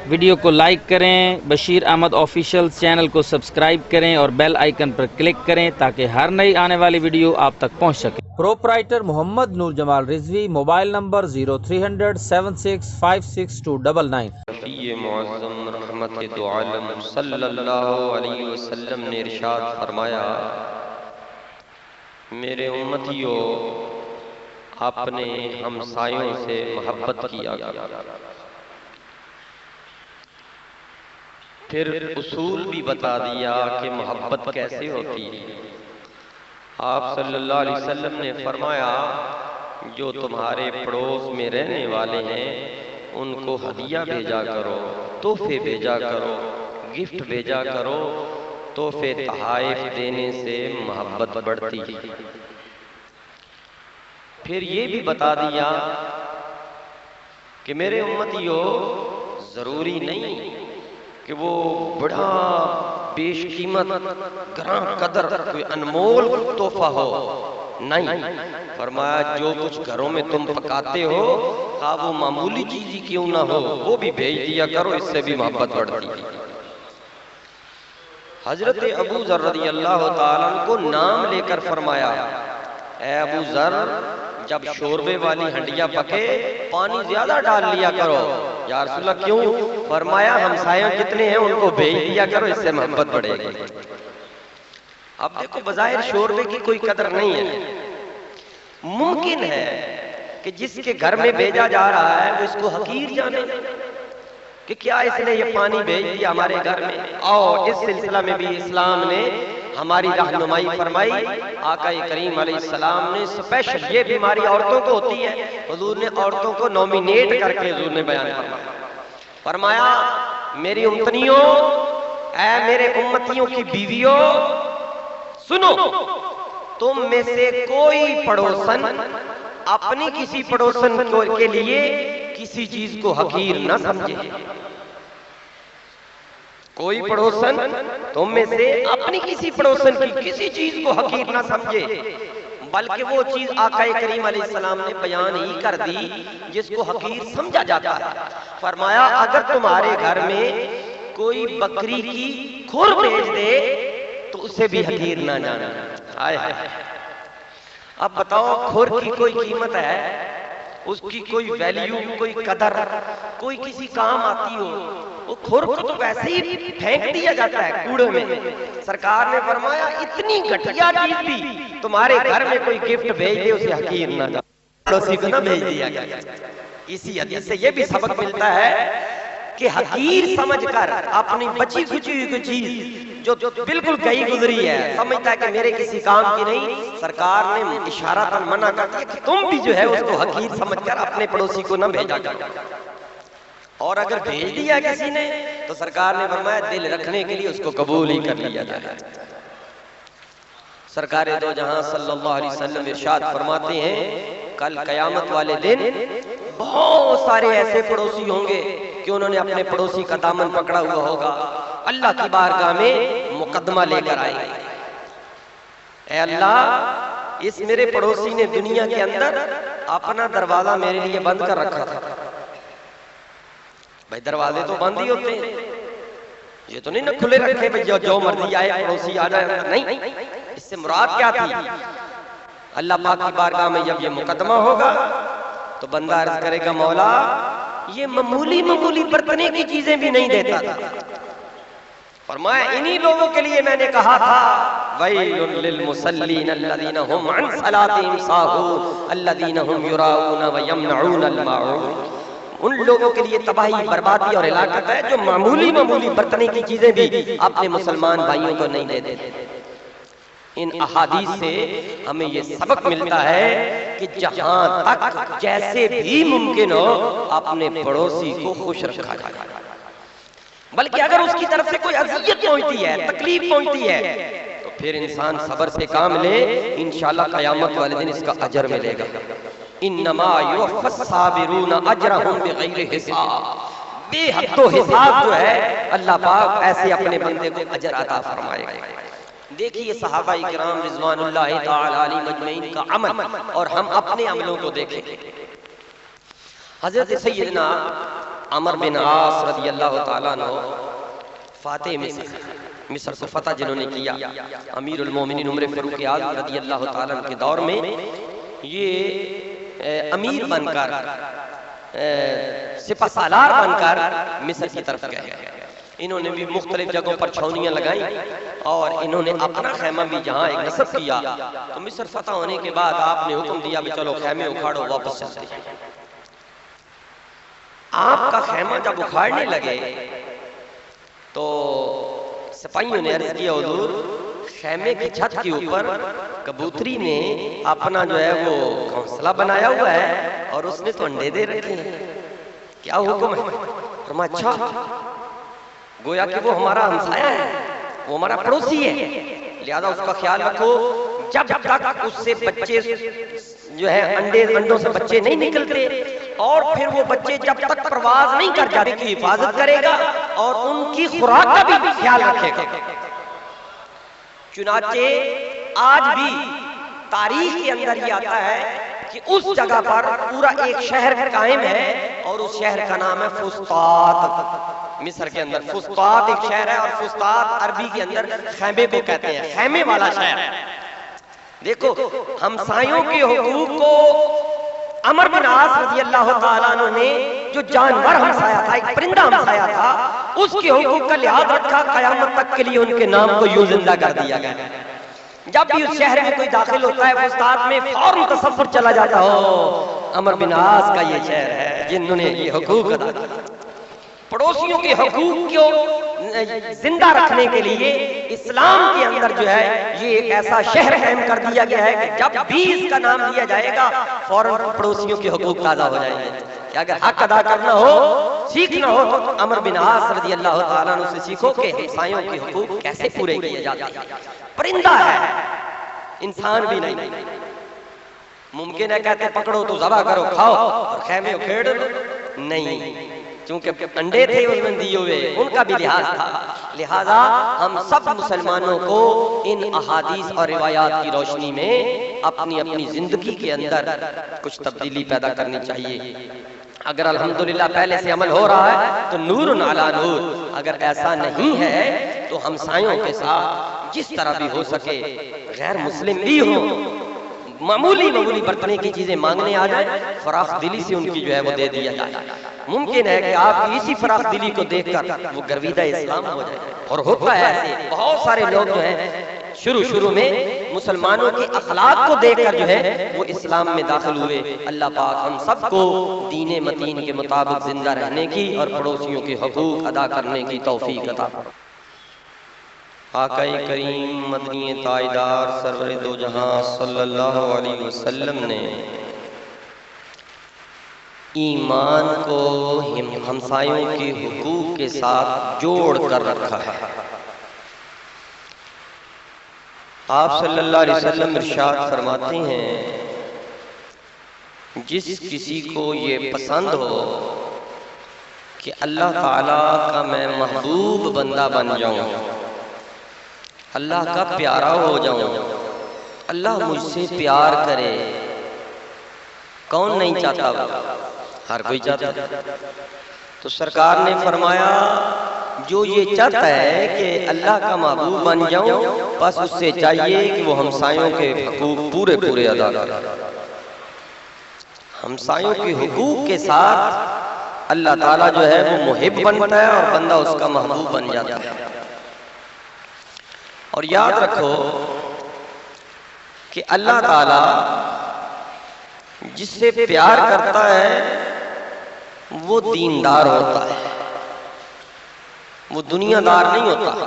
Video کو like کریں، Bashir Ahmad official channel کو سبسکرائب کریں اور بیل آئیکن پر کلک کریں تاکہ ہر نئی آنے والی ویڈیو آپ تک پہنچ سکے۔ پروپرائٹر محمد نور جمال رضوی، موبائل نمبر 030076562999۔ شفیع معظم رحمت دو عالم صلی اللہ علیہ وسلم نے ارشاد فرمایا، میرے امتیوں اپنے ہمسایوں سے محبت کیا کرو۔ پھر اصول بھی بتا دیا کہ محبت کیسے ہوتی ہے۔ آپ صلی اللہ علیہ وسلم نے فرمایا، جو تمہارے پڑوس میں رہنے والے ہیں ان کو ہدیہ بھیجا کرو، تحفے بھیجا کرو، گفٹ بھیجا کرو۔ تحفے تحائف دینے سے محبت بڑھتی ہے۔ پھر یہ بھی بتا دیا کہ میرے امتیوں ضروری نہیں کہ وہ بڑا بیش قیمت گراں قدر کوئی انمول تحفہ ہو، نہیں، فرمایا جو کچھ گھروں میں تم پکاتے ہو خواہ وہ معمولی چیز ہی کیوں نہ ہو وہ بھی بھیج دیا کرو، اس سے بھی محبت بڑھتی ہے۔ حضرت ابو ذر رضی اللہ تعالیٰ عنہ کو نام لے کر فرمایا، اے ابو ذر جب شوربے والی ہنڈیا پکے پانی زیادہ ڈال لیا کرو۔ یا رسول اللہ کیوں؟ فرمایا ہمسایوں جتنے ہیں ان کو بھیج دیا کرو، اس سے محبت بڑھے گی۔ اب دیکھو بظاہر شوربے کی کوئی قدر نہیں ہے، ممکن ہے کہ جس کے گھر میں بھیجا جا رہا ہے وہ اس کو حقیر جانے کہ کیا اس نے یہ پانی بھیج دیا ہمارے گھر میں۔ اور اس سلسلہ میں بھی اسلام نے ہماری رہنمائی فرمائی۔ آقا کریم علیہ السلام نے اسپیشل یہ بیماری عورتوں کو ہوتی ہے، حضور نے عورتوں کو نومینیٹ کر کے حضور نے بیان فرمایا، میری امتنیوں، اے میرے امتیوں کی بیویوں، سنو، تم میں سے کوئی پڑوسن اپنی کسی پڑوسن کے لیے کسی چیز کو حقیر نہ سمجھے۔ کوئی پڑوسن تم میں سے اپنی کسی پڑوسن کی کسی چیز کو حقیر نہ سمجھے، بلکہ وہ چیز آقا کریم علیہ السلام نے بیان ہی کر دی جس کو حقیر سمجھا جاتا ہے۔ فرمایا اگر تمہارے گھر میں کوئی بکری کی کھر بھیج دے تو اسے بھی حقیر نہ جانا۔ اب بتاؤ کھر کی کوئی قیمت ہے، اس کی کوئی ویلیو، کوئی قدر، کوئی کسی کام آتی ہو، وہ کھر کو تو ویسے ہی پھینک دیا جاتا ہے کوڑے میں۔ سرکار نے فرمایا اتنی گھٹیا چیز بھی تمہارے گھر میں کوئی گفٹ بھیج دے اسے حقیر نہ جانا، پڑوسی کو نہ بھیج دیا گیا۔ اسی حدیث سے یہ بھی سبق ملتا ہے کہ حقیر سمجھ کر اپنی بچی کچی ہوئی چیز جو بالکل گئی گزری ہے سمجھتا ہے کہ میرے کسی کام کی نہیں، سرکار نے اشارہ منع کر دیا کہ تم بھی جو ہے اس کو حقیر سمجھ کر اپنے پڑوسی کو نہ بھیجا کرو۔ اور اگر بھیج دیا کسی نے تو سرکار نے فرمایا دل رکھنے کے لیے اس کو قبول ہی کر لیا جائے۔ سرکار دو جہاں صلی اللہ علیہ وسلم ارشاد فرماتے ہیں کل قیامت والے دن بہت سارے ایسے پڑوسی ہوں گے کہ انہوں نے اپنے پڑوسی کا دامن پکڑا ہوا ہوگا، اللہ کی بارگاہ میں مقدمہ لے کر آئے گے، اے اللہ اس میرے پڑوسی نے دنیا کے اندر اپنا دروازہ میرے لیے بند کر رکھا تھا۔ بھائی دروازے تو بند ہی ہوتے ہیں، یہ تو نہیں نہ کھلے رکھے بھائی جو مرضی آئے پڑوسی آ جائے، نہیں، اس سے مراد کیا تھی؟ اللہ پاک کی بارگاہ میں جب یہ مقدمہ ہوگا تو بندہ عرض کرے گا مولا یہ معمولی برتنے کی چیزیں بھی نہیں دیتا تھا۔ فرمایا انہی لوگوں کے لیے میں نے کہا تھا وَيْلٌ لِّلْمُصَلِّينَ الَّذِينَ هُمْ عَنْ صَلَاتِهِمْ سَاهُونَ الَّذِينَ هُمْ يُرَاءُونَ وَيَمْنَعُونَ الْمَاعُونَ۔ ان لوگوں کے لیے تباہی، بربادی اور ہلاکت ہے جو معمولی برتنے کی چیزیں بھی اپنے مسلمان بھائیوں کو نہیں دے دیتے۔ ان احادیث سے ہمیں یہ سبق ملتا ہے کہ جہاں تک جیسے بھی ممکن ہو اپنے پڑوسی کو خوش رکھا جائے، بلکہ اگر اس کی طرف سے کوئی اذیت پہنچتی ہے، تکلیف پہنچتی ہے تو پھر انسان صبر سے کام لے، انشاءاللہ قیامت والے دن اس کا اجر ملے گا۔ انما یوفی الصابرون اجرہم بغیر حساب، بے حد و حساب جو ہے اللہ پاک ایسے اپنے بندے کو اجر عطا فرمائے گا۔ دیکھیے صحابہ کرام رضوان اللہ تعالی علیہم اجمعین کا عمل اور ہم اپنے عملوں کو دیکھیں۔ حضرت سیدنا عمر بن عاص رضی اللہ تعالیٰ عنہ فاتح مصر کو فتح جنہوں نے کیا، امیر المومنین عمر فاروق اعظم رضی اللہ تعالیٰ عنہ کے دور میں یہ امیر بن کر سپہ سالار بن کر مصر کی طرف گئے۔ انہوں نے بھی مختلف جگہوں پر چھاؤنیاں لگائیں اور انہوں نے اپنا خیمہ بھی جہاں ایک نصب کیا۔ تو مصر فتح ہونے کے بعد آپ نے حکم دیا بھی چلو خیمے اکھاڑو واپس چلتے ہیں۔ آپ کا خیمہ جب اکھاڑنے لگے تو سپاہیوں نے عرض کیا حضور خیمے کی چھت کے اوپر کبوتری نے اپنا جو ہے وہ گھونسلہ بنایا ہوا ہے اور اس نے تو انڈے دے رکھے ہیں، کیا حکم ہے؟ فرمایا اچھا، گویا کہ وہ ہمارا ہمسایہ ہے، وہ ہمارا پڑوسی ہے، لہذا اس کا خیال رکھو، جب تک اس سے بچے جو ہے انڈوں سے بچے نہیں نکلتے اور پھر وہ بچے جب تک پرواز نہیں کر جاتے کی حفاظت کرے گا اور ان کی خوراک کا بھی خیال رکھے گا۔ چنانچہ آج بھی تاریخ کے اندر یہ آتا ہے کہ اس جگہ پر پورا ایک شہر قائم ہے اور اس شہر کا نام ہے فسطاط۔ مصر کے اندر فسطاط ایک شہر ہے اور فسطاط عربی کے اندر خیمے کو کہتے ہیں، خیمے والا شہر ہے۔ دیکھو ہمسایوں کے حقوق کو عمر بن عاص رضی اللہ تعالیٰ عنہ نے جو جانور ہمسایا تھا، ایک پرندہ ہمسایا تھا، اس کے حقوق کا لحاظ رکھا، قیامت تک کے لیے ان کے نام کو یوں زندہ کر دیا گیا۔ جب بھی اس شہر میں کوئی داخل ہوتا ہے فسطاط میں فوراً تصور چلا جاتا ہو عمر بن عاص کا یہ شہر ہے جنہوں نے یہ حقوق ادا کیا۔ پڑوسیوں کے حقوق کو زندہ رکھنے کے لیے اسلام کے اندر جو ہے یہ ایک ایسا شہر قائم کر دیا گیا ہے کہ جب بھی اس کا نام لیا جائے گا فوراً پڑوسیوں کے حقوق تازہ ہو جائیں گے کہ اگر حق ادا کرنا ہو، سیکھنا ہو تو عمر بن عاص رضی اللہ تعالیٰ عنہ سے سیکھو کہ ہمسایوں کے حقوق کیسے پورے کیے جاتے ہیں۔ پرندہ ہے، انسان بھی نہیں، ممکن ہے کہتے پکڑو تو ذبح کرو کھاؤ اور خیمے اکھیڑ دو، نہیں، چونکہ انڈے تھے اس میں دیے ہوئے، ان کا بھی لحاظ تھا۔ لہذا ہم سب مسلمانوں کو ان احادیث اور روایات کی روشنی میں اپنی اپنی زندگی کے اندر کچھ تبدیلی پیدا کرنی چاہیے۔ اگر الحمدللہ پہلے سے عمل ہو رہا ہے تو نور علی نور، اگر ایسا نہیں ہے تو ہمسایوں کے ساتھ جس طرح بھی ہو سکے، غیر مسلم بھی ہو، معمولی برتنے کی چیزیں مانگنے آ جائیں، فراخ دلی سے ان کی جو ہے وہ دے دیا جائے۔ ممکن ہے کہ آپ کی اسی فراخ دلی کو دیکھ کر وہ گرویدہ اسلام ہو جائے، اور ہوتا ہے ایسے بہت سارے لوگ جو ہیں شروع میں مسلمانوں کے اخلاق کو دیکھ کر جو ہے وہ اسلام میں داخل ہوئے۔ اللہ پاک ہم سب کو دین متین کے مطابق زندہ رہنے کی اور پڑوسیوں کے حقوق ادا کرنے کی توفیق عطا فرمائے۔ آقا کریم مدنی تاجدار سرور دو جہاں صلی اللہ علیہ وسلم نے ایمان کو ہمسایوں کے حقوق کے ساتھ جوڑ کر رکھا ہے۔ آپ صلی اللہ علیہ وسلم ارشاد فرماتے ہیں جس کسی کو یہ پسند ہو کہ اللہ تعالیٰ کا میں محبوب بندہ بن جاؤں، اللہ کا پیارا ہو جاؤں، اللہ مجھ سے پیار کرے، کون نہیں چاہتا وہ؟ ہر کوئی چاہتا ہے۔ تو سرکار نے فرمایا جو یہ چاہتا ہے کہ اللہ کا محبوب بن جاؤں، بس اس سے چاہیے کہ وہ ہمسایوں کے حقوق پورے ادا کرے۔ ہمسایوں کے حقوق کے ساتھ اللہ تعالیٰ جو ہے وہ محب بنتا ہے اور بندہ اس کا محبوب بن جاتا ہے۔ اور یاد رکھو کہ اللہ تعالیٰ جس سے پیار کرتا ہے وہ دیندار ہوتا ہے، وہ دنیا دار نہیں ہوتا۔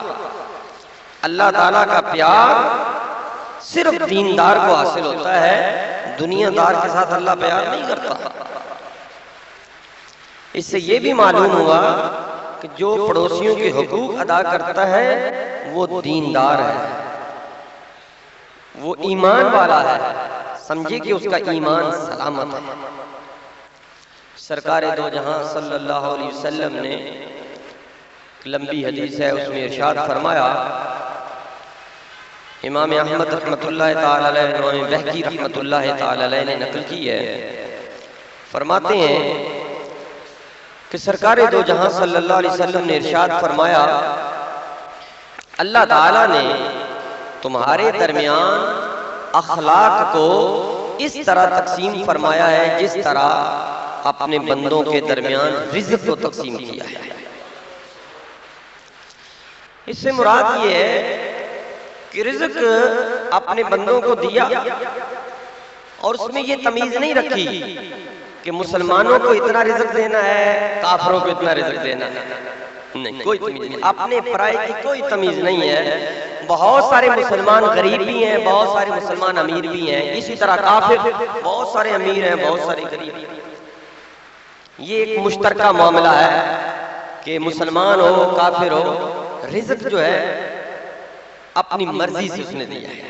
اللہ تعالیٰ کا پیار صرف دیندار کو حاصل ہوتا ہے، دنیا دار کے ساتھ اللہ پیار نہیں کرتا۔ اس سے یہ بھی معلوم ہوا کہ جو پڑوسیوں کے حقوق ادا کرتا ہے وہ دیندار ہے، وہ ایمان والا ہے، سمجھے کہ اس کا ایمان سلامت ہے۔ سرکار دو جہاں صلی اللہ علیہ وسلم نے لمبی حدیث ہے، اس میں ارشاد فرمایا، امام احمد رحمۃ اللہ تعالی علیہ، امام بہقی رحمۃ اللہ تعالی علیہ نے نقل کی ہے، فرماتے ہیں کہ سرکار دو جہاں صلی اللہ علیہ وسلم نے ارشاد فرمایا اللہ تعالیٰ نے تمہارے درمیان اخلاق کو اس طرح تقسیم فرمایا ہے جس طرح اپنے بندوں کے درمیان رزق کو تقسیم کیا ہے۔ اس سے مراد یہ ہے کہ رزق اپنے بندوں کو دیا اور اس میں یہ تمیز نہیں رکھی کہ مسلمانوں کو اتنا رزق دینا ہے، کافروں کو اتنا رزق دینا ہے، نہیں، کوئی تمیز نہیں، اپنے پرائے کی کوئی تمیز نہیں ہے۔ بہت سارے مسلمان غریب بھی ہیں، بہت سارے مسلمان امیر بھی ہیں، اسی طرح کافر بہت سارے امیر ہیں، بہت سارے غریب ہیں۔ یہ ایک مشترکہ معاملہ ہے کہ مسلمان ہو کافر ہو، رزق جو ہے اپنی مرضی سے اس نے دیا ہے۔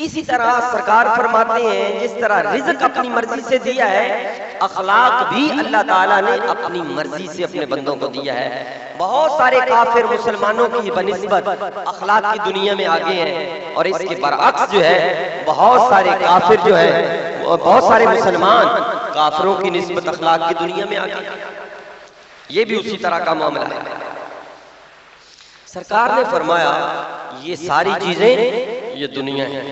اسی طرح سرکار فرماتے ہیں جس طرح رزق اپنی مرضی سے دیا ہے، اخلاق بھی اللہ تعالیٰ نے اپنی مرضی سے اپنے بندوں کو دیا ہے۔ بہت سارے کافر مسلمانوں کی بنسبت اخلاق کی دنیا میں آگے ہیں، اور اس کے برعکس جو ہے بہت سارے کافر جو ہے، بہت سارے مسلمان کافروں کی نسبت اخلاق کی دنیا میں آگے ہیں۔ یہ بھی اسی طرح کا معاملہ ہے۔ سرکار نے فرمایا یہ ساری چیزیں یہ دنیا ہے،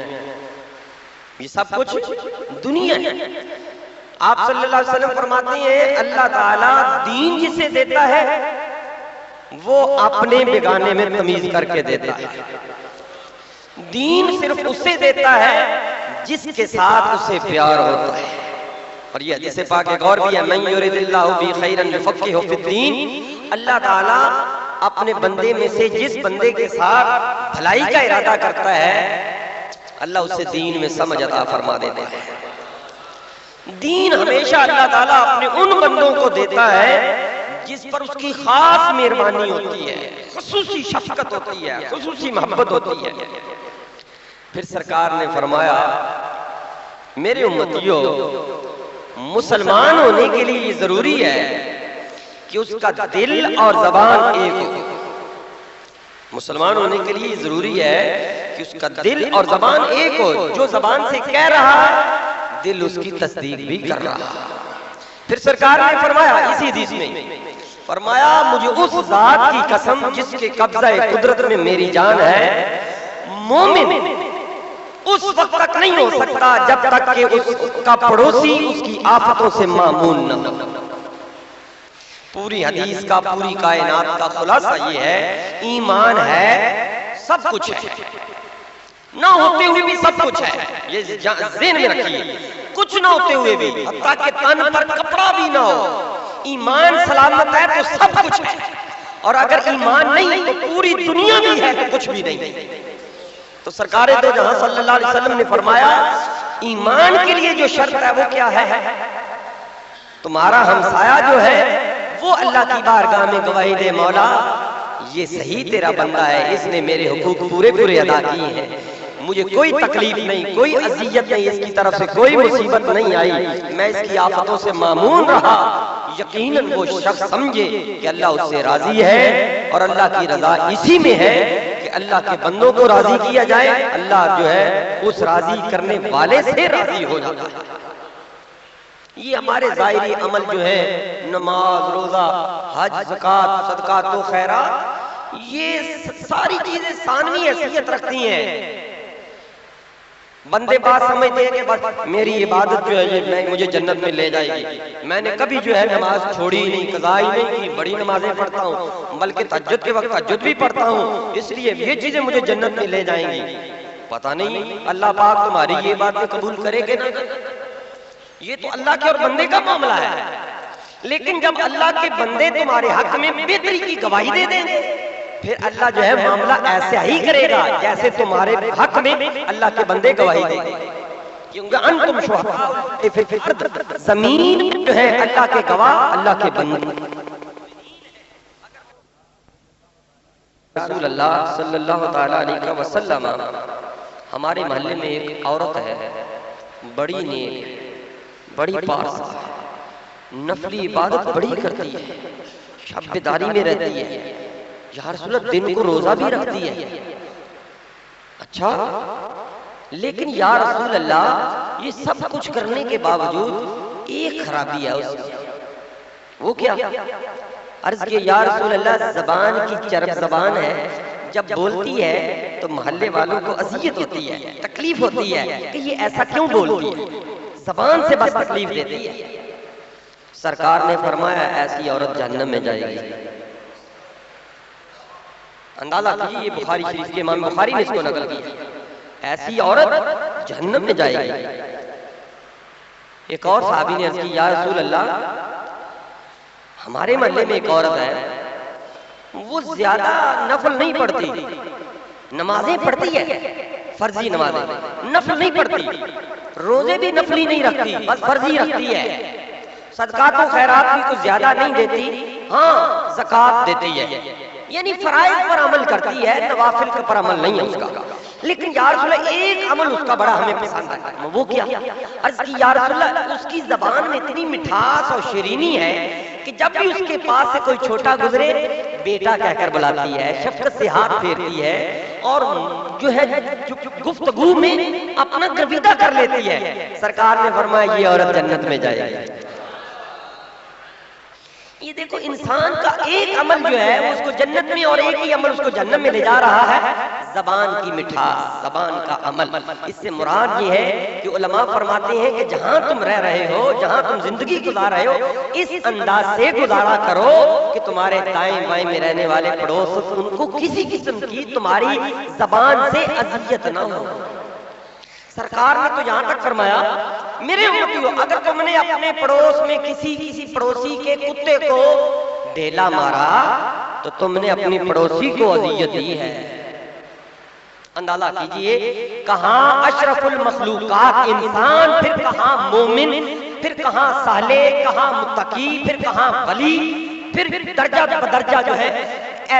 یہ سب کچھ دنیا ہے۔ آپ صلی اللہ علیہ وسلم فرماتے ہیں اللہ تعالیٰ دین جسے دیتا ہے وہ اپنے بیگانے میں تمیز کر کے دیتا ہے۔ دین صرف اسے دیتا ہے جس کے ساتھ اسے پیار ہوتا ہے، اور یہ حدیث پاک ایک اور بھی ہے، من یرید اللہ بہ خیرا یفقہہ فی الدین۔ اللہ تعالیٰ اپنے بندے میں سے جس بندے کے ساتھ بھلائی کا ارادہ کرتا ہے اللہ اسے دین میں سمجھ عطا فرما دیتا ہے۔ دین ہمیشہ اللہ تعالیٰ اپنے ان بندوں کو دیتا ہے جس پر اس کی خاص مہربانی ہوتی ہے، خصوصی شفقت ہوتی ہے، خصوصی محبت ہوتی ہے۔ پھر سرکار نے فرمایا میرے امتیوں، مسلمان ہونے کے لیے یہ ضروری ہے کہ اس کا دل اور زبان ایک ہو۔ مسلمان ہونے کے لیے ضروری ہے کہ اس کا دل اور زبان ایک ہو، جو زبان سے کہہ رہا ہے دل اس کی تصدیق بھی کر رہا ہے۔ پھر سرکار نے فرمایا اسی حدیث میں فرمایا مجھے اس ذات کی قسم جس کے قبضہ قدرت میں میری جان ہے، مومن اس وقت تک نہیں ہو سکتا جب تک کہ اس کا پڑوسی اس کی آفتوں سے معمون نہ ہو۔ پوری حدیث کا، پوری کائنات کا خلاصہ یہ ہے ایمان ہے سب کچھ ہے، نہ ہوتے ہوئے بھی سب کچھ ہے، یہ ذہن میں رکھیے، کچھ نہ ہوتے ہوئے بھی، حتیٰ کہ تن پر کپڑا بھی نہ ہو، ایمان سلامت ہے تو سب کچھ ہے، اور اگر ایمان نہیں تو پوری دنیا بھی ہے تو کچھ بھی نہیں۔ تو سرکار دو جہاں صلی اللہ علیہ وسلم نے فرمایا ایمان کے لیے جو شرط ہے وہ کیا ہے؟ تمہارا ہمسایہ جو ہے وہ اللہ کی بارگاہ میں گواہی دے مولا یہ صحیح تیرا بندہ ہے، اس نے میرے حقوق پورے ادا کیے ہیں، مجھے کوئی تکلیف نہیں، کوئی اذیت نہیں، اس کی طرف سے کوئی مصیبت نہیں آئی، میں اس کی آفتوں سے معمون رہا۔ یقیناً وہ شخص سمجھے کہ اللہ اس سے راضی ہے، اور اللہ کی رضا اسی میں ہے کہ اللہ کے بندوں کو راضی کیا جائے، اللہ جو ہے اس راضی کرنے والے سے راضی ہو جاتا ہے۔ یہ ہمارے ظاہری عمل جو ہے نماز، روزہ، حج، زکوٰۃ، صدقات و خیرات، یہ ساری چیزیں ثانوی حیثیت رکھتی ہیں۔ بندے بات سمجھتے ہیں کہ بس میری عبادت جو ہے یہ مجھے جنت میں لے جائے گی، میں نے کبھی جو ہے نماز چھوڑی نہیں، قضا ہی نہیں کی، بڑی نمازیں پڑھتا ہوں، بلکہ تہجد کے وقت تہجد بھی پڑھتا ہوں، اس لیے یہ چیزیں مجھے جنت میں لے جائیں گی۔ پتہ نہیں اللہ پاک تمہاری یہ باتیں قبول کرے کہ نہ، یہ تو اللہ کے اور بندے کا معاملہ ہے۔ لیکن جب اللہ کے بندے تمہارے حق میں بہتری کی گواہی دے دیں پھر اللہ جو ہے معاملہ ایسا ہی کرے گا جیسے تمہارے حق میں اللہ کے بندے گواہی دے گے، کیونکہ انتم شہداء فی الارض، زمین جو ہے اللہ کے گواہ، اللہ کے بندے۔ رسول اللہ صلی اللہ تعالی علیہ وسلم، ہمارے محلے میں ایک عورت ہے، بڑی نیک، بڑی پارسا، نفلی عبادت بڑی کرتی ہے، شب بیداری میں رہتی ہے، یا رسول اللہ دن کو روزہ بھی رکھتی ہے۔ اچھا، لیکن یا رسول اللہ یہ سب کچھ کرنے کے باوجود ایک خرابی ہے اس میں، وہ کیا؟ عرض کہ یا رسول اللہ زبان کی چرب زبان ہے، جب بولتی ہے تو محلے والوں کو اذیت ہوتی ہے، تکلیف ہوتی ہے کہ یہ ایسا کیوں بولتی ہے، زبان سے بس تکلیف دیتی ہے۔ سرکار نے فرمایا ایسی عورت جہنم میں جائے گی۔ اندازہ کیجیے، یہ بخاری شریف کے امام بخاری نے اس کو نقل کیا، ایسی عورت جہنم میں جائے گی۔ ایک اور صحابی نے عرض کی یا رسول اللہ ہمارے محلے میں ایک عورت ہے، وہ زیادہ نفل نہیں پڑھتی، نمازیں پڑھتی ہے فرضی نمازیں، نفل نہیں پڑھتی، روزے بھی نفلی نہیں رکھتی، بس فرضی رکھتی ہے، صدقات و خیرات بھی کچھ زیادہ نہیں دیتی، ہاں زکوٰۃ دیتی ہے، یعنی فرائض پر عمل کرتی ہے، نوافل پر عمل نہیں ہے اس کا۔ لیکن یا رسول اللہ ایک عمل اس کا بڑا ہمیں پسند ہے، وہ کیا؟ عرض کی یا رسول اللہ اس کی زبان میں اتنی مٹھاس اور شیرینی ہے کہ جب بھی اس کے پاس سے کوئی چھوٹا گزرے بیٹا کہہ کر بلاتی ہے، شفقت سے ہاتھ پھیرتی ہے، اور جو ہے گفتگو میں اپنا گرویدہ کر لیتی ہے۔ سرکار نے فرمایا یہ عورت جنت میں جائے گی۔ یہ دیکھو انسان کا ایک عمل جو ہے وہ اس کو جنت میں، اور ایک ہی عمل اس کو جہنم میں لے جا رہا ہے، زبان کی مٹھاس، زبان کا عمل۔ اس سے مراد یہ ہے کہ علماء فرماتے ہیں کہ جہاں تم رہ رہے ہو، جہاں تم زندگی گزار رہے ہو، اس انداز سے گزارا کرو کہ تمہارے دائیں بائیں میں رہنے والے پڑوس ان کو کسی قسم کی تمہاری زبان سے اذیت نہ ہو۔ سرکار نے تو یہاں تک فرمایا میرے امتیو اگر تم نے اپنے پڑوس میں کسی پڑوسی کے کتے کو ڈیلا مارا تو تم نے اپنی پڑوسی کو اذیت دی ہے۔ اندازہ کیجئے کہاں اشرف المخلوقات انسان، پھر کہاں مومن، پھر کہاں صالح، کہاں متقی، پھر کہاں ولی، پھر درجہ بدرجہ جو ہے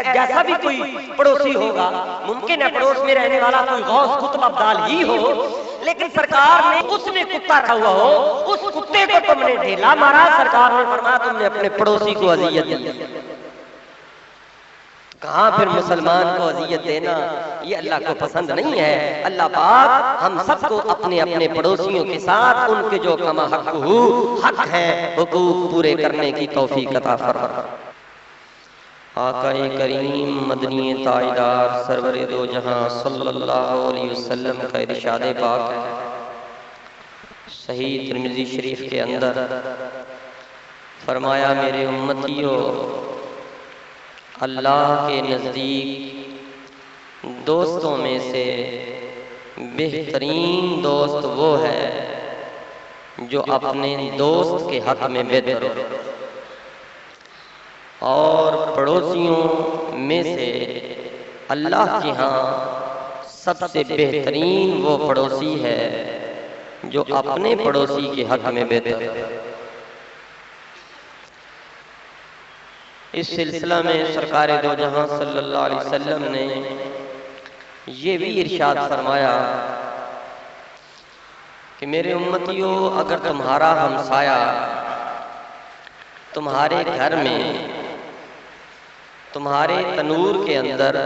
جیسا بھی کوئی پڑوسی ہوگا، ممکن ہے پڑوس میں رہنے والا کوئی غوث قطب ابدال ہی ہو، لیکن سرکار نے اس نے کتا رکھا ہوا ہو، اس کتے کو تم نے ڈھیلا مارا، سرکار نے فرمایا تم نے اپنے پڑوسی کو اذیت دی۔ کہاں پھر مسلمان کو اذیت دینا یہ اللہ کو پسند نہیں ہے۔ اللہ پاک ہم سب کو اپنے اپنے پڑوسیوں کے ساتھ ان کے جو کما حق ہیں حقوق پورے کرنے کی توفیق عطا فرمائے۔ آقا کریم مدنی تاجدار سرور دو جہاں صلی اللہ علیہ وسلم کا ارشاد پاک ہے صحیح ترمذی شریف کے اندر، فرمایا میرے امتیو اللہ کے نزدیک دوستوں میں سے بہترین دوست وہ ہے جو اپنے دوست کے حق میں بہتر ہو، اور پڑوسیوں میں سے اللہ کے ہاں سب سے بہترین وہ پڑوسی ہے جو اپنے پڑوسی کے حق میں بہتر ہے۔ اس سلسلہ میں سرکار دو جہاں صلی اللہ علیہ وسلم نے یہ بھی ارشاد فرمایا کہ میرے امتیو اگر تمہارا ہمسایہ تمہارے گھر میں تمہارے تنور کے اندر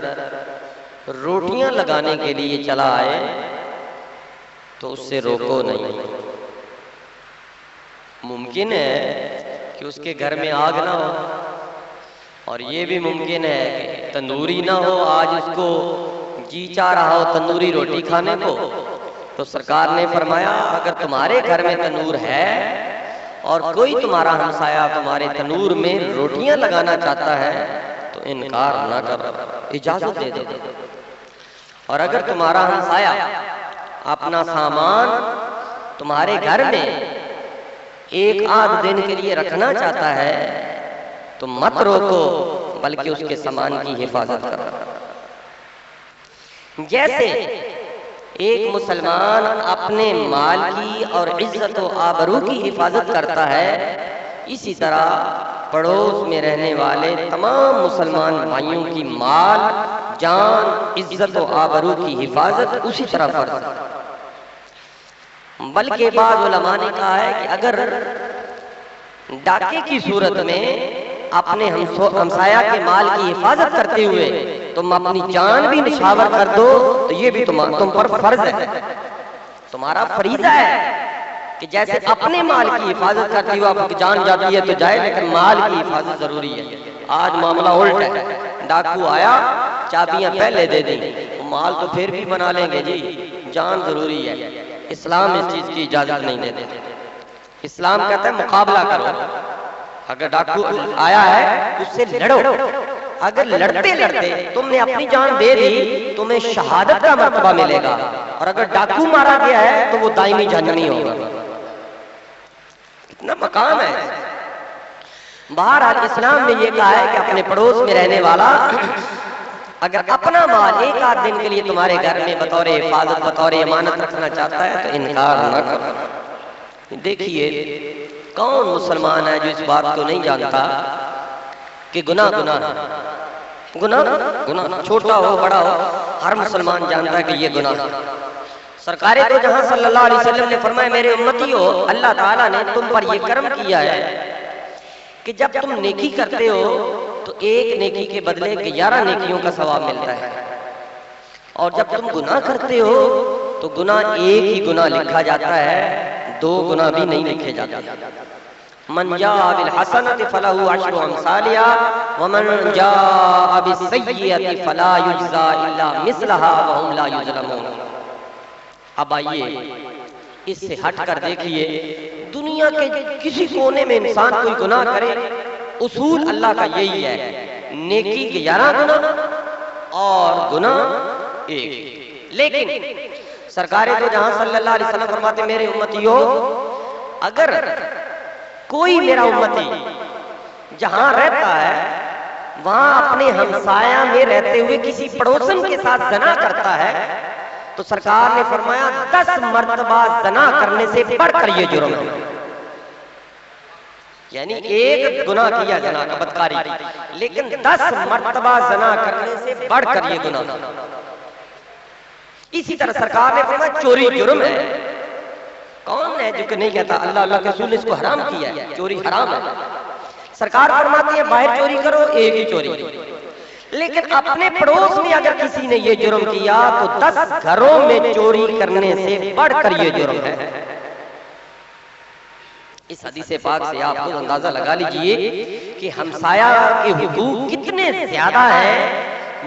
روٹیاں لگانے کے لیے چلا آئے تو اس سے روکو نہیں۔ ممکن ہے کہ اس کے گھر میں آگ نہ ہو، اور یہ بھی ممکن ہے کہ تندوری نہ ہو، آج اس کو جی چاہ رہا ہو تندوری روٹی کھانے کو، تو سرکار نے فرمایا اگر تمہارے گھر میں تنور ہے اور کوئی تمہارا ہمسایہ تمہارے تنور میں روٹیاں لگانا چاہتا ہے تو انکار نہ کرو، اجازت دے دو۔ اور اگر تمہارا ہمسایہ اپنا سامان تمہارے گھر میں ایک آدھ دن کے لیے رکھنا چاہتا ہے تو مت روکو، بلکہ اس کے سامان کی حفاظت کرو۔ جیسے ایک مسلمان اپنے مال کی اور عزت و آبرو کی حفاظت کرتا ہے، اسی طرح پڑوس میں رہنے والے تمام مسلمان بھائیوں کی مال، جان، عزت و آبرو کی حفاظت اسی طرح فرض ہے۔ بلکہ بعض علماء نے کہا ہے کہ اگر ڈاکے کی صورت میں اپنے ہمسایہ کے مال کی حفاظت کرتے ہوئے تم اپنی جان بھی نچھاور کر دو تو یہ بھی تم پر فرض ہے، تمہارا فریضہ ہے کہ جیسے اپنے مال کی حفاظت کرتی ہو آپ کی جان جاتی ہے تو جائے، لیکن مال کی حفاظت ضروری ہے۔ آج معاملہ الٹ ہے، ڈاکو آیا چابیاں پہلے دے دیں، مال تو پھر بھی بنا لیں گے جی، جان ضروری ہے۔ اسلام اس چیز کی اجازت نہیں دیتے، اسلام کہتا ہے مقابلہ کرو، اگر ڈاکو آیا ہے اس سے لڑو، اگر لڑتے لڑتے تم نے اپنی جان دے دی تمہیں شہادت کا مرتبہ ملے گا، اور اگر ڈاکو مارا گیا ہے تو وہ دائمی جہنمی ہوگا۔ کتنا مقام ہے۔ بہرحال اسلام نے یہ کہا ہے کہ اپنے پڑوس میں رہنے والا اگر اپنا مال ایک آدھ دن کے لیے تمہارے گھر میں بطور حفاظت بطور امانت رکھنا چاہتا ہے تو انکار نہ کرو۔ دیکھیے کون مسلمان ہے جو اس بات کو نہیں جانتا کہ گناہ چھوٹا ہو بڑا ہو، ہر مسلمان جانتا ہے کہ یہ گناہ۔ سرکار دو جہاں صلی اللہ علیہ وسلم نے فرمایا میرے امتی ہو، اللہ تعالیٰ نے تم پر یہ کرم کیا ہے کہ جب تم نیکی کرتے ہو تو ایک نیکی کے بدلے 11 نیکیوں کا ثواب ملتا ہے، اور جب تم گناہ کرتے ہو تو گناہ ایک ہی گناہ لکھا جاتا ہے، 2 گناہ بھی نہیں لکھے جاتے۔ من جاء بالحسنۃ فلہ عشر امثالها ومن جاء بالسیئۃ فلا یجزی الا مثلها وهم لا یظلمون۔ اب آئیے اس سے ہٹ کر دیکھیے، دنیا کے کسی کونے میں انسان کوئی گناہ کرے، اصول اللہ کا یہی ہے، نیکی کے 11 گناہ اور گناہ ایک۔ لیکن سرکار دو جہاں صلی اللہ علیہ وسلم فرماتے میرے امتیوں، اگر کوئی میرا امتی جہاں رہتا ہے وہاں اپنے ہمسایہ میں رہتے ہوئے کسی پڑوسن کے ساتھ زنا کرتا ہے تو سرکار نے فرمایا 10 مرتبہ زنا کرنے سے بڑھ کر یہ جرم ہے۔ یعنی ایک گناہ کیا زنا کا بدکاری، لیکن 10 مرتبہ زنا کرنے سے بڑھ کر یہ گناہ۔ اسی طرح سرکار نے فرمایا چوری جرم ہے۔ کون ہے جو کہ نہیں کہتا اللہ اللہ کے رسول نے اس کو حرام کیا ہے، چوری حرام ہے۔ سرکار فرماتی ہے باہر چوری کرو ایک ہی چوری، لیکن اپنے پڑوس میں اگر کسی نے یہ جرم کیا تو 10 گھروں میں چوری کرنے سے بڑھ کر یہ جرم ہے۔ اس حدیث پاک سے آپ خود اندازہ لگا لیجئے کہ ہمسایہ کے حقوق کتنے زیادہ ہیں،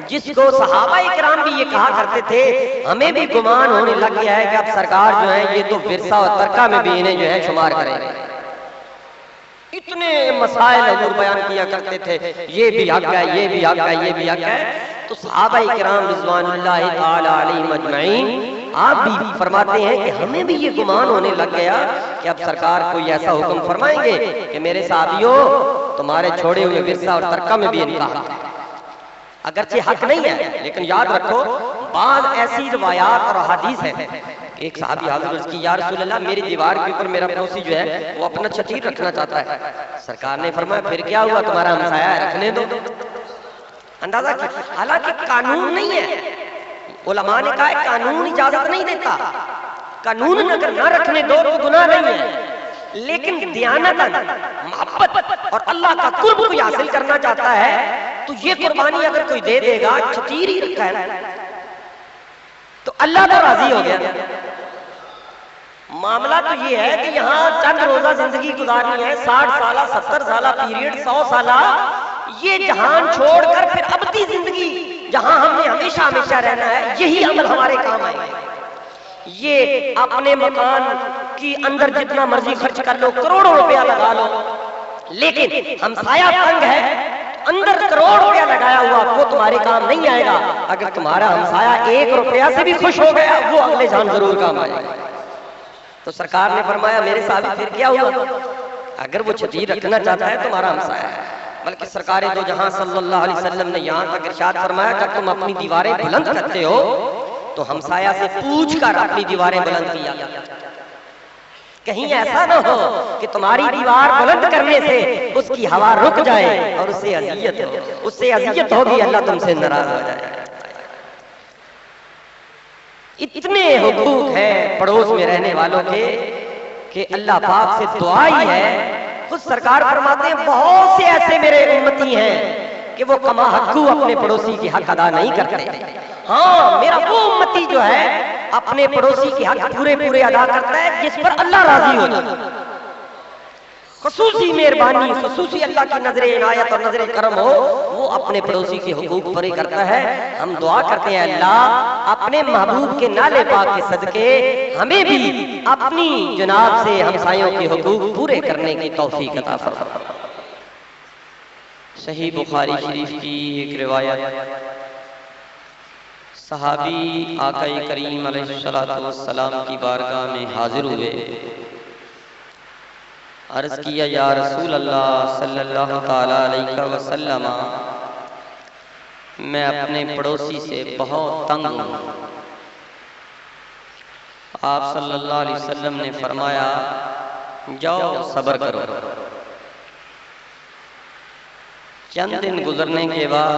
جس کو صحابہ اکرام بھی یہ کہا کرتے تھے، ہمیں بھی گمان ہونے لگ گیا ہے کہ اب سرکار جو ہے یہ تو ورثہ اور ترکہ میں بھی انہیں جو ہے شمار کریں گے۔ اتنے مسائل حضور بیان کیا کرتے تھے، یہ بھی حق ہے، یہ بھی حق ہے، یہ بھی حق ہے۔ تو صحابہ اکرام رضوان اللہ تعالی علیہم اجمعین آپ بھی فرماتے ہیں کہ ہمیں بھی یہ گمان ہونے لگ گیا کہ اب سرکار کوئی ایسا حکم فرمائیں گے کہ میرے صحابیوں تمہارے چھوڑے ہوئے ورثہ اور ترکہ میں بھی ان کا حق ہے۔ اگرچہ حق نہیں ہے، لیکن یاد رکھو بعض ایسی روایات اور حدیث ہیں، ایک صحابی حاضر اس کی یا رسول اللہ میری دیوار کے اوپر میرا پڑوسی جو ہے وہ اپنا چھتیر رکھنا چاہتا ہے۔ سرکار نے فرمایا پھر کیا ہوا، تمہارا ہمسایہ ہے رکھنے دو۔ اندازہ کیا، حالانکہ قانون نہیں ہے، علماء نے کہا ہے قانون اجازت نہیں دیتا، قانون اگر نہ رکھنے دو تو گناہ نہیں ہے، لیکن دیانتاً محبت اور اللہ کا قرب کوئی حاصل کرنا چاہتا ہے تو یہ قربانی اگر کوئی دے دے گا، چھتیر ہی رکھا ہے تو اللہ تو راضی ہو گیا۔ معاملہ تو یہ ہے کہ یہاں چند روزہ زندگی گزارنی ہے، 60 سالہ 70 سالہ پیریڈ 100 سالہ، یہ جہان چھوڑ کر پھر ابدی زندگی جہاں ہم نے ہمیشہ ہمیشہ رہنا ہے، یہی عمل ہمارے کام آئے گا۔ یہ اپنے مکان کی اندر جتنا مرضی خرچ کر لو، کروڑوں روپیہ لگا لو، لیکن ہمسایہ تنگ ہے اندر کروڑ روپیہ لگایا ہوا وہ تمہارے کام نہیں آئے گا۔ اگر تمہارا ہمسایہ 1 روپیہ سے بھی خوش ہو گیا وہ اگلے جان ضرور کام آئے گا۔ تو سرکار نے فرمایا میرے صاحب پھر کیا ہوا، اگر وہ چھتیر رکھنا چاہتا ہے تمہارا ہمسایہ ہے۔ بلکہ سرکار دو جہاں صلی اللہ علیہ وسلم نے یہاں تک ارشاد فرمایا کہ تم اپنی دیواریں بلند کرتے ہو تو ہمسایہ سے پوچھ کر اپنی دیواریں بلند کیا، کہیں ایسا نہ ہو کہ تمہاری دیوار بلند کرنے سے اس کی ہوا رک جائے اور اس سے اذیت ہو، اس سے اذیت ہوگی اللہ تم سے ناراض ہو جائے۔ اتنے حقوق ہیں پڑوس میں رہنے والوں کے کہ اللہ پاک سے دعا ہی ہے، خود سرکار فرماتے ہیں بہت سے ایسے میرے امتی ہیں کہ وہ کما حقو اپنے پڑوسی کی حق ادا نہیں کرتے۔ ہاں میرا وہ امتی جو ہے اپنے پڑوسی کے حق پورے پورے ادا کرتا ہے جس پر اللہ راضی ہو جاتا ہے. خصوصی مہربانی، خصوصی اللہ کی نظر عنایت اور نظر کرم ہو، وہ اپنے پڑوسی کے حقوق پورے کرتا ہے. ہم دعا کرتے ہیں اللہ اپنے محبوب کے نالے پاک کے صدقے ہمیں بھی اپنی جناب سے ہمسایوں کے حقوق پورے کرنے کی توفیق عطا فرما. صحیح بخاری شریف کی ایک روایت، صحابی آقا کریم علیہ السلام کی بارگاہ میں حاضر ہوئے، عرض کیا یا رسول اللہ صلی اللہ تعالی علیہ وسلم، میں اپنے پڑوسی سے بہت تنگ ہوں. آپ صلی اللہ علیہ وسلم نے فرمایا جاؤ صبر کرو. چند دن گزرنے کے بعد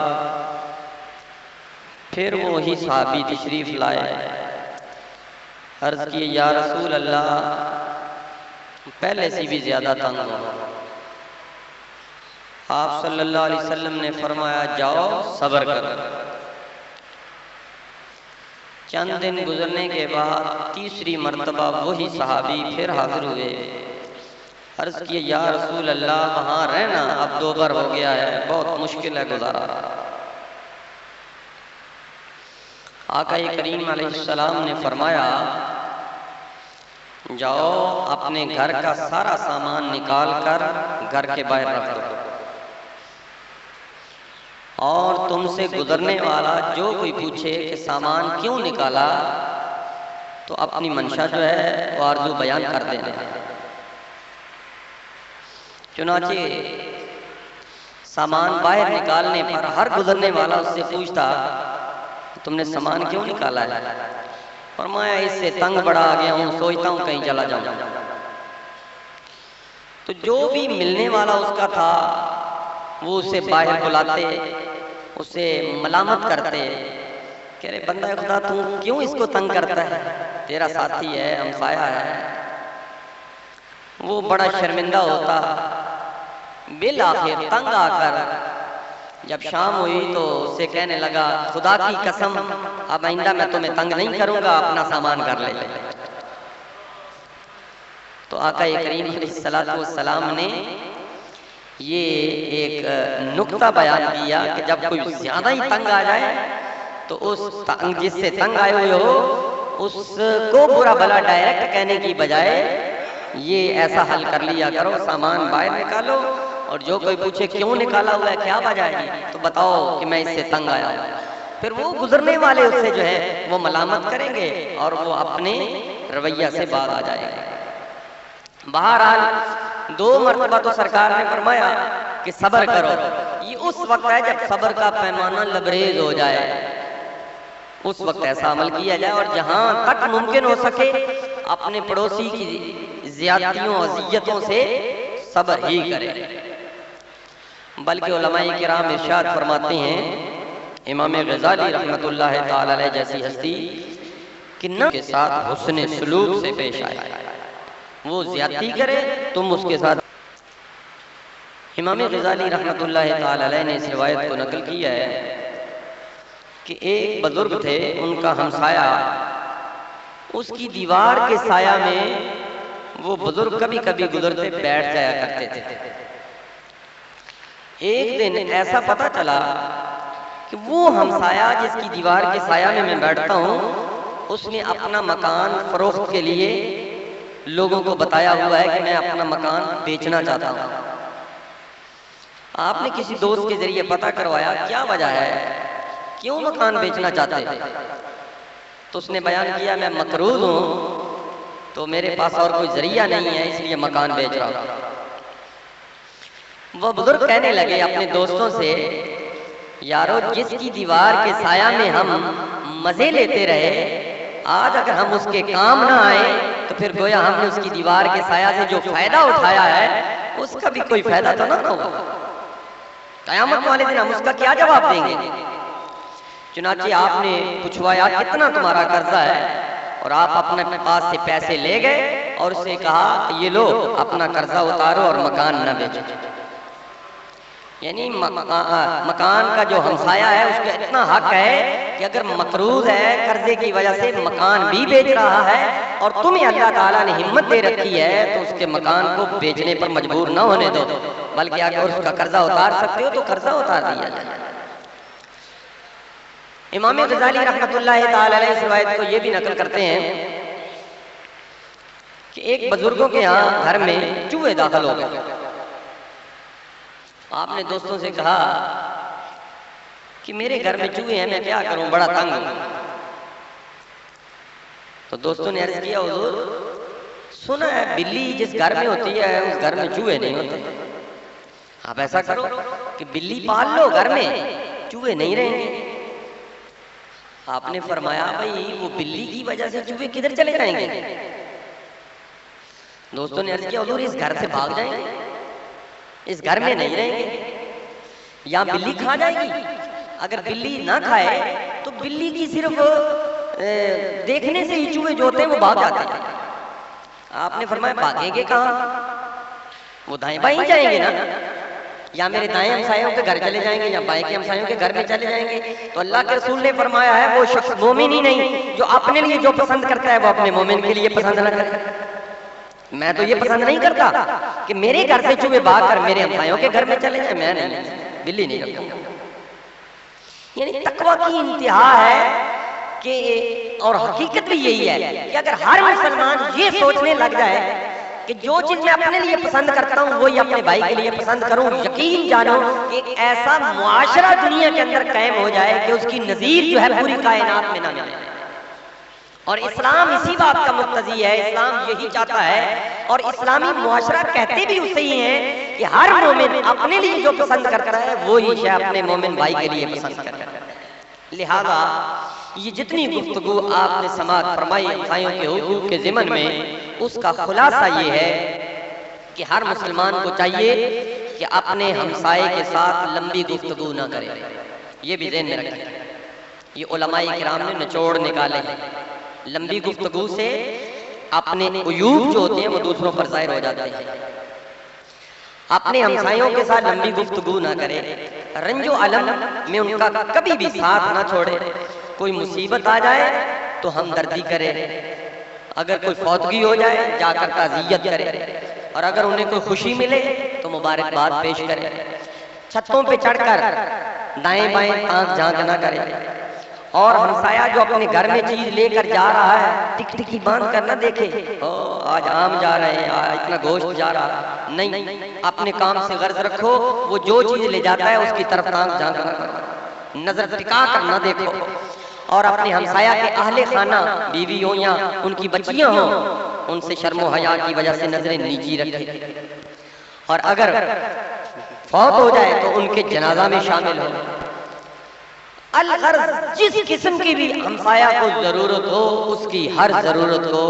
پھر وہی صحابی تشریف لائے، عرض کیا یا رسول اللہ پہلے سے بھی زیادہ تنگ ہوں. آپ صلی اللہ علیہ وسلم نے فرمایا جاؤ صبر کرو. چند دن گزرنے کے بعد تیسری مرتبہ وہی صحابی پھر حاضر ہوئے، عرض کیا یا رسول اللہ وہاں رہنا اب 2 بار ہو گیا ہے، بہت مشکل ہے گزارا. آقا کریم علیہ السلام نے فرمایا جاؤ اپنے گھر کا سارا سامان نکال کر گھر کے باہر رکھ دو، اور تم سے گزرنے والا جو کوئی پوچھے کہ سامان کیوں نکالا تو اپنی منشا جو ہے وہ آرزو بیان کر دینا. چنانچہ سامان باہر نکالنے پر ہر گزرنے والا اس سے پوچھتا تم نے سامان کیوں نکالا ہے؟ فرمایا اس سے تنگ بڑا آ گیا ہوں، سوچتا ہوں کہیں چلا جاؤں. تو جو بھی ملنے والا اس کا تھا وہ اسے باہر بلاتے، اسے ملامت کرتے کہ ارے بندہ خدا تو کیوں اس کو تنگ کرتا ہے، تیرا ساتھی ہے، ہمسایہ ہے. وہ بڑا شرمندہ ہوتا، بالآخر تنگ آ کر جب شام ہوئی تو اسے کہنے لگا خدا کی قسم اب آئندہ میں تمہیں تنگ نہیں کروں گا، اپنا سامان کر لے. تو آقا کریم علیہ السلام نے یہ ایک نکتہ بیان کیا کہ جب کوئی زیادہ ہی تنگ آ جائے تو اس جس سے تنگ آئے ہوئے ہو اس کو برا بھلا ڈائریکٹ کہنے کی بجائے یہ ایسا حل کر لیا کرو، سامان باہر نکالو اور جو کوئی پوچھے کیوں نکالا ہوا ہے، کیا وجہ ہے تو بتاؤ کہ میں اس سے تنگ آیا ہوں. پھر وہ گزرنے والے اس سے جو ہے وہ ملامت کریں گے اور وہ اپنے رویہ سے باز آ جائے گا. بہرحال 2 مرتبہ تو سرکار نے فرمایا کہ صبر کرو. یہ اس وقت ہے جب صبر کا پیمانہ لبریز ہو جائے، اس وقت ایسا عمل کیا جائے اور جہاں تک ممکن ہو سکے اپنے پڑوسی کی زیادتیوں اور اذیتوں سے صبر ہی کرے. بلکہ علماء کرام ارشاد فرماتے ہیں، امام غزالی رحمت اللہ تعالی علیہ جیسی ہستی کہ نہ کے ساتھ حسن سلوک سے پیش آئے، وہ زیادتی کرے تم اس کے ساتھ. امام غزالی رحمت اللہ تعالی علیہ نے اس روایت کو نقل کیا ہے کہ ایک بزرگ تھے، ان کا ہمسایہ، اس کی دیوار کے سایہ میں وہ بزرگ کبھی کبھی گزرتے بیٹھ جایا کرتے تھے. ایک دن ایسا پتہ چلا کہ وہ ہمسایہ جس کی دیوار کے سایہ میں بیٹھتا ہوں اس نے اپنا مکان فروخت کے لیے لوگوں کو بتایا ہوا ہے کہ میں اپنا مکان بیچنا چاہتا ہوں. آپ نے کسی دوست کے ذریعے پتہ کروایا کیا وجہ ہے، کیوں مکان بیچنا چاہتے ہیں؟ تو اس نے بیان کیا میں مقروض ہوں تو میرے پاس اور کوئی ذریعہ نہیں ہے، اس لیے مکان بیچ رہا ہوں. وہ بزرگ کہنے لگے اپنے دوستوں سے، یارو جس کی دیوار کے سایہ میں ہم مزے لیتے رہے، آج اگر ہم اس کے کام نہ آئے تو پھر گویا ہم نے اس کی دیوار کے سایہ سے جو فائدہ اٹھایا ہے اس کا بھی کوئی فائدہ تو نہ ہوگا. قیامت والے دن ہم اس کا کیا جواب دیں گے؟ چنانچہ آپ نے پوچھوایا کتنا تمہارا قرضہ ہے، اور آپ اپنے پاس سے پیسے لے گئے اور اس سے کہا کہ یہ لو اپنا قرضہ اتارو اور مکان نہ بیچو. یعنی مکان کا جو ہمسایہ ہے اس کا اتنا حق ہے کہ اگر مقروض ہے قرضے کی وجہ سے مکان بھی بیچ رہا ہے اور تمہیں اللہ تعالیٰ نے ہمت دے رکھی ہے تو اس کے مکان کو بیچنے پر مجبور نہ ہونے دو، بلکہ اگر اس کا قرضہ اتار سکتے ہو تو قرضہ اتار دیا جائے۔ امام غزالی رحمۃ اللہ تعالی علیہ اس روایت کو یہ بھی نقل کرتے ہیں کہ ایک بزرگوں کے ہاں گھر میں چوہے داخل ہو گئے۔ آپ نے دوستوں سے کہا کہ میرے گھر میں چوہے ہیں، میں کیا کروں، بڑا تنگ ہوں۔ تو دوستوں نے عرض کیا حضور سنا ہے بلی جس گھر میں ہوتی ہے اس گھر میں چوہے نہیں ہوتے، آپ ایسا کرو کہ بلی پال لو گھر میں، چوہے نہیں رہیں گے۔ آپ نے فرمایا بھائی وہ بلی کی وجہ سے چوہے کدھر چلے جائیں گے؟ دوستوں نے عرض کیا حضور اس گھر سے بھاگ جائیں گے، اس گھر میں نہیں رہیں گے، یا بلی کھا جائے گی۔ اگر بلی نہ کھائے تو بلی کی صرف دیکھنے سے ہی چوہے جو ہوتے ہیں وہ بھاگ جاتے ہیں۔ آپ نے فرمایا بھاگیں گے کہاں؟ وہ دائیں بائیں جائیں گے نا، یا میرے دائیں ہمسایوں کے گھر چلے جائیں گے یا بائیں کے ہمسایوں کے گھر میں چلے جائیں گے۔ تو اللہ کے رسول نے فرمایا ہے وہ شخص مومن ہی نہیں جو اپنے لیے جو پسند کرتا ہے وہ اپنے مومن کے لیے پسند نہ کرے۔ میں تو یہ پسند نہیں کرتا کہ میرے گھر سے چوہے بھاگ کر میرے ہمسایوں کے گھر میں چلے جائیں، میں نہیں، بلی نہیں کرتا۔ یعنی تقویٰ کی انتہا ہے کہ اور حقیقت بھی یہی ہے کہ اگر ہر مسلمان یہ سوچنے لگ جائے کہ جو چیز میں اپنے لیے پسند کرتا ہوں وہی اپنے بھائی کے لیے پسند کروں، یقین جانو کہ ایک ایسا معاشرہ دنیا کے اندر قائم ہو جائے کہ اس کی نظیر جو ہے پوری کائنات میں نہ ملے۔ اور اسلام اسی بات کا مقتضی ہے، اسلام یہی چاہتا ہے، اور اسلامی معاشرہ کہتے بھی اسے ہی ہیں کہ ہر مومن اپنے لیے جو پسند کرتا ہے وہی شے اپنے مومن بھائی کے لیے پسند کرتا ہے۔ لہذا یہ جتنی گفتگو آپ نے سماعت فرمائی ہمسایوں کے حقوق کے ضمن میں، اس کا خلاصہ یہ ہے کہ ہر مسلمان کو چاہیے کہ اپنے ہمسائے کے ساتھ لمبی گفتگو نہ کرے۔ یہ بھی ذہن میں رکھیں، یہ علماء کرام نے نچوڑ نکالے ہیں۔ لمبی گفتگو سے اپنے عیوب جو ہوتے ہیں وہ دوسروں پر ظاہر ہو جاتے ہیں۔ اپنے ہمسایوں کے ساتھ لمبی گفتگو نہ کرے، رنج و علم میں ان کا کبھی بھی ساتھ نہ چھوڑے۔ کوئی مصیبت آ جائے تو ہمدردی کرے، اگر کوئی فوتگی ہو جائے جا کر تعزیت کرے، اور اگر انہیں کوئی خوشی ملے تو مبارکباد پیش کرے۔ چھتوں پہ چڑھ کر دائیں بائیں آنکھ جھانک نہ کرے، اور ہمسایہ جو اپنے گھر میں چیز لے کر جا رہا ہے ٹک ٹکی باندھ کر نہ دیکھے آج آم جا رہے ہیں، آج اتنا گوشت جا رہا، نہیں، اپنے کام سے غرض رکھو، وہ جو چیز لے جاتا ہے اس کی طرف آنکھ جھانک نہ کرو، نظر ٹکا کر نہ دیکھو، اور اپنے ہمسایہ کے اہل خانہ بیوی ہوں یا ان کی بچیاں ہوں ان سے شرم و حیا کی وجہ سے نظریں نیچی رکھے، اور اگر فوت ہو جائے تو ان کے جنازہ میں شامل ہو۔ الغرض جس قسم کی بھی ہمسایہ کو ضرورت ہو اس کی ہر ضرورت کو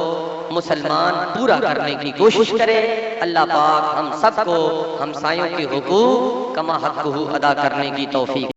مسلمان پورا کرنے کی کوشش کرے۔ اللہ پاک ہم سب کو ہمسایوں کے حقوق کما حقہ ادا کرنے کی توفیق